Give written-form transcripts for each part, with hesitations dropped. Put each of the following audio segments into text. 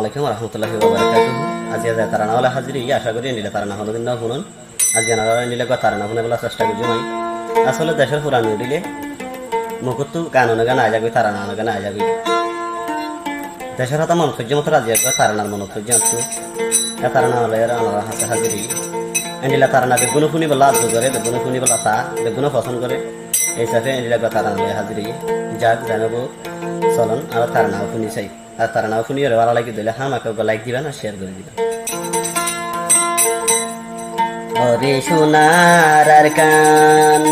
আলাইকুম রহমতুল্লাহি ওয়া বারাকাতুহু। আজ আজ তারানা ওলা হাজিরি আশা করি নিলে তারানা হলো দিন শুনুন। আজ জানারা নিলে তারানা শুনে বলা চেষ্টা করছি মই। আসলে দেশের পুরান দিলে মুকুত গান গান আয় যাবে তারানা গান আয় যাবে। দেশের হাতে মন সহ্য মতো রাজি আসবে তারানার মন সহ্য আনতো তারানা হলে আনারা হাতে হাজিরি এন্ডিলা তারানা বেগুনো শুনি বলা আজ করে বেগুনো শুনি বলা তা বেগুনো পছন্দ করে এই সাথে এন্ডিলা তারানা হলে হাজিরি যাক জানাবো চলন আর তারানাও শুনি চাই আর তারানাও শুনি আর ভালো লাগি দিলে আমাকে লাইক দিবেন আর শেয়ার করে দিবেন। ওরে সোনার আর কান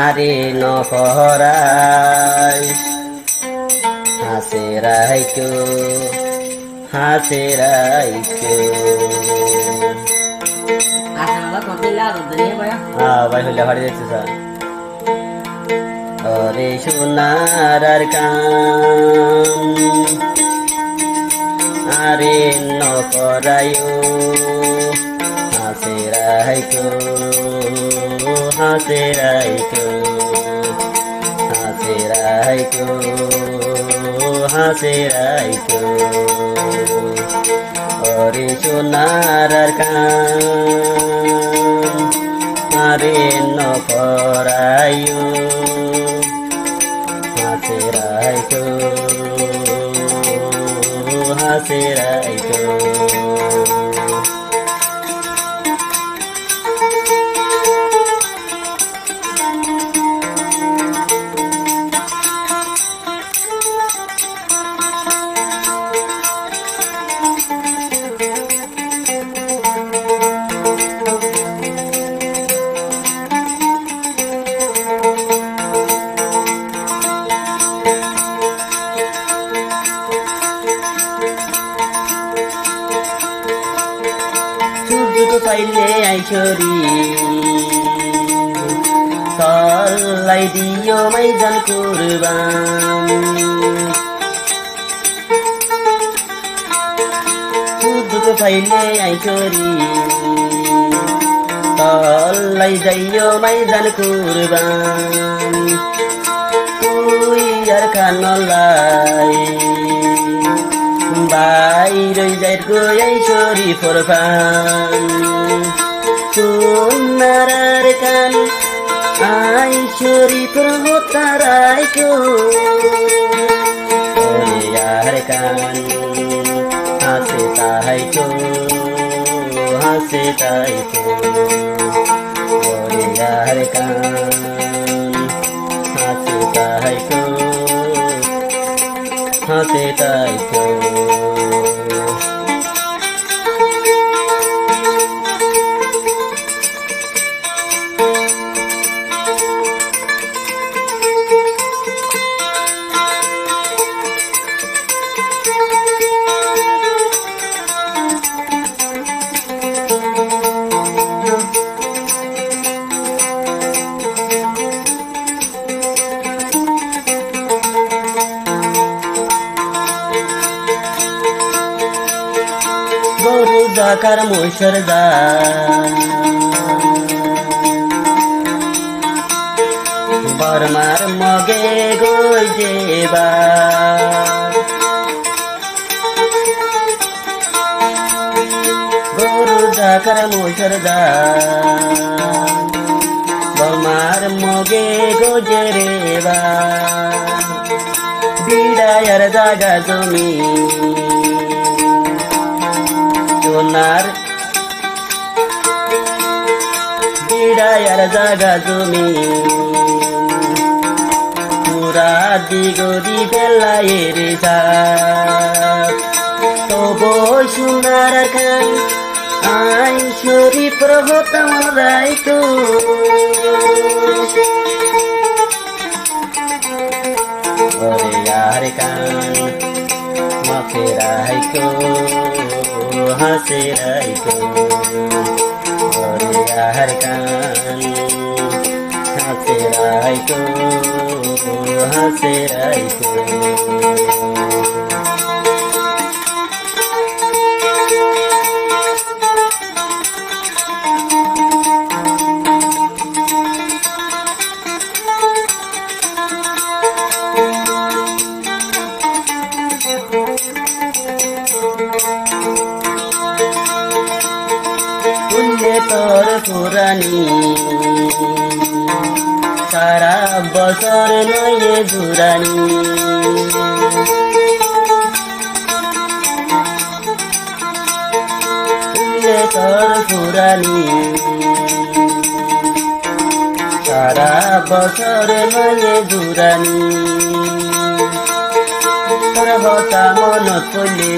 আরে নহরাই হাসে রাইকো ভাই হইলে ভাড়ি দিচ্ছি স্যার। ওরে সোনার আর কান আরে নকরায়ো হাসে রাইকো ওরে সোনার আর কান আরে নকরায়ো হাসে রাইকো পাইলে আইসরি তল্লাই দিও মাইজান কুরবান সুযোগ পাইলে আইসরি তল্লাই যাইও মাইজান কুরবান তুই আর কানলাই বাইরে যাই গই সরি ফরফান সোনার কান আই সরি ফরহতারাই কো আর কান হাসে তাই কো আর কান হাসে তাই কো গরু জাকার মৈশর বর্মার মগে গই যেবা গরু জাকার মৈশর বর্মার মগে গজে রেবা বিড়ায়ার জাগা জমি সোনার বিড়ায়ার জাগা জমি পুরা দিগরি বেলায়ের তবু সোনার খান আই সরি প্রভতম রাইকো ওরে আর কান মাফে রাইকো হাসে রাইকো ওরে আর কান হাসে রাইকো তোর পুরানি সারা বছর নয় দুরানি তোর পুরানি সারা বছর নয় দুরানি তোর হতা মনত পড়লে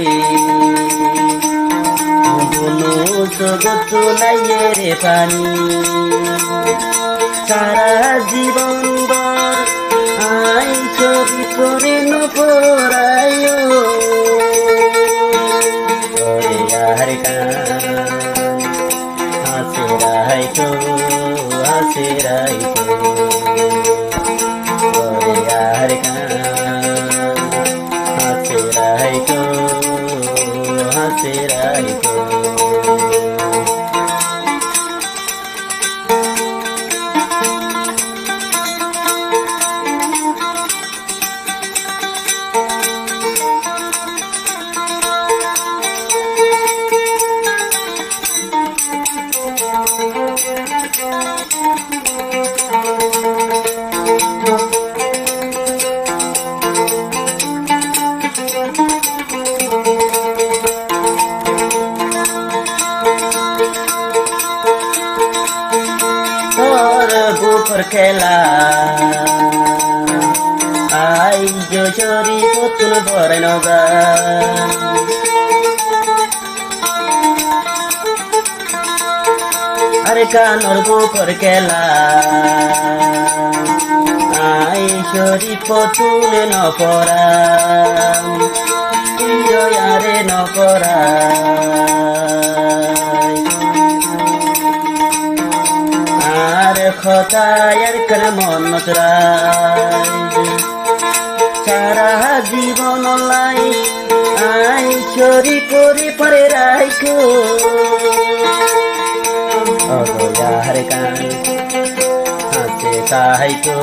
কোনো জগৎ নাই রে পানি সারা জীবন বর আই ছবি করে নপরায় ওরে আর কান হাসে রাইতো হাসে রাইতো ওরে আর কান হাসে রাইতো হাসে রাইতো বুকর খেলা আই জোরি পুতুল ভরে নগা আরে কানর বুকর খেলা আই জোরি পুতুল নপরা আরে নপরা খতায়ার করে মনত রাই সারা জীবন লাই আই চরি করে পরে রাইকো অগয়ার কান হাসে তাইকো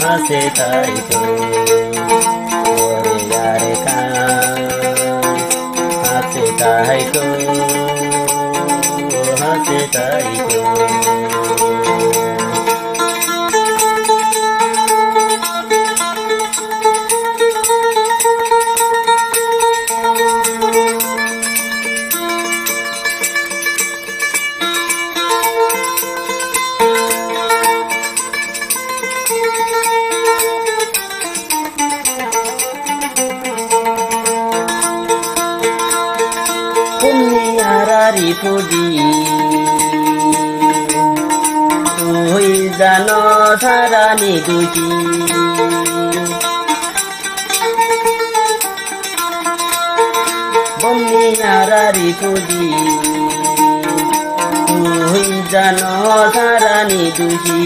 হাসে তাইকো ওরে কান হাসে তাইকো হাসে তাইকো পুনিয়ারি পুডি তুই জানো সারানি দুটি পুনিয়ারি পুডি তুই জানো সারানি দুটি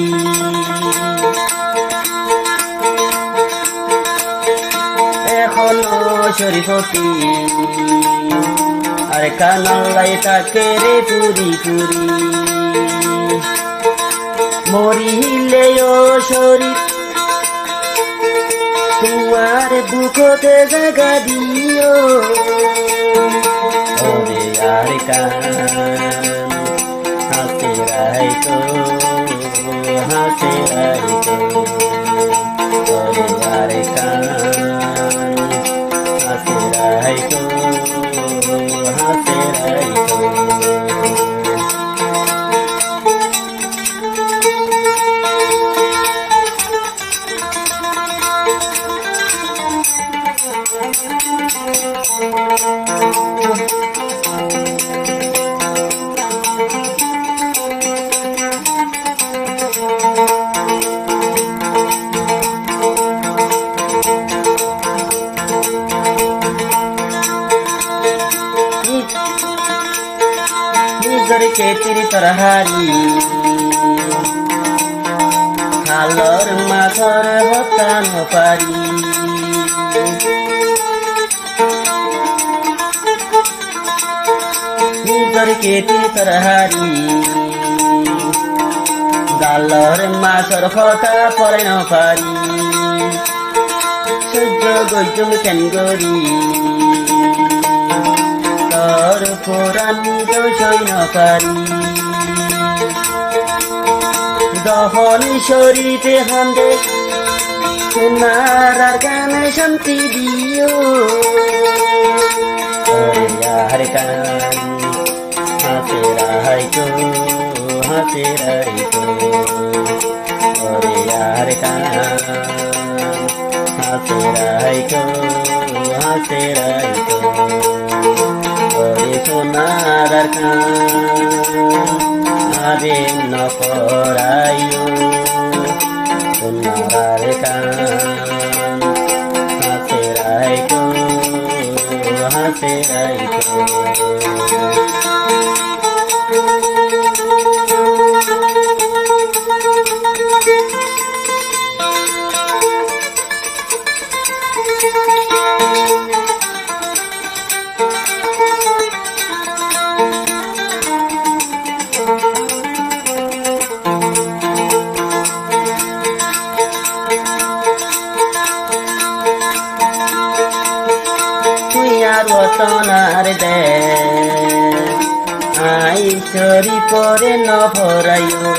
এখনো শরীফতি আরে কানালাই তাকে রে পুরি পুরি মরিলে ও শরীফ তোমার বুকতে জাগা দিও ওরে আর কান হাসে রাইতো হাসে রাইতো ওরে আর কান হাসে রাইতো হাসে রাইতো নিজর কেতির তরহারি হালর মাথর হতান পারি নিজর কেতির তরহারি গালর মাথর হতা পরে ন পারি সহ্য গজুম কেন গরি তোর পুরানি দোষই নপারি দহন শরীরে হান্দে সোনার গানে শান্তি দিও यार कान हासे राय को हासे राय को अरे यार कान हासे राय को हासे राय को अरे सोनार कान आरे न परायो सोनार कान हासे राय को हासे राय को রতনার দে আই চরি পরে ন ভরাইও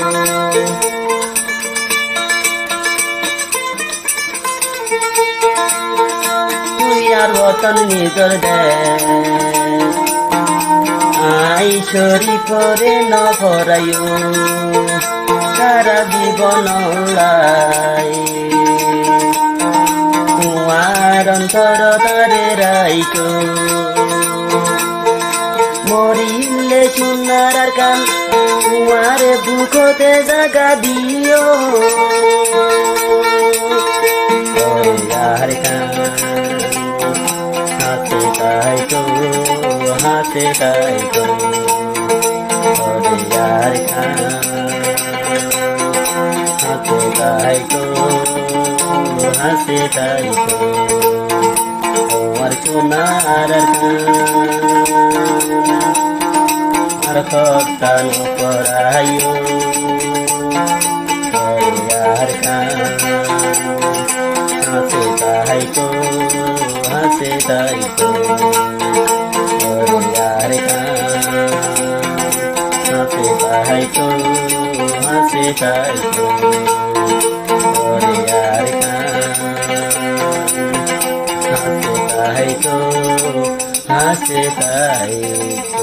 তুই আর রতন নিজর দে আই চরি পরে ন ভরাইও সারা জীবন লাই তোমার অন্তর তারে রাইকো মরিলে সোনার কান তোমার বুকতে জাগা দিও यार कान हासे ताई को हासे ताई को यार कान हासे ताई को हासे ताई को और सोनार আর খতান পরায়ো यार कान हासे ताई को हासे ताई को यार कान हासे ताई को हासे ताई को यार कान हासे ताई को हासे ताई को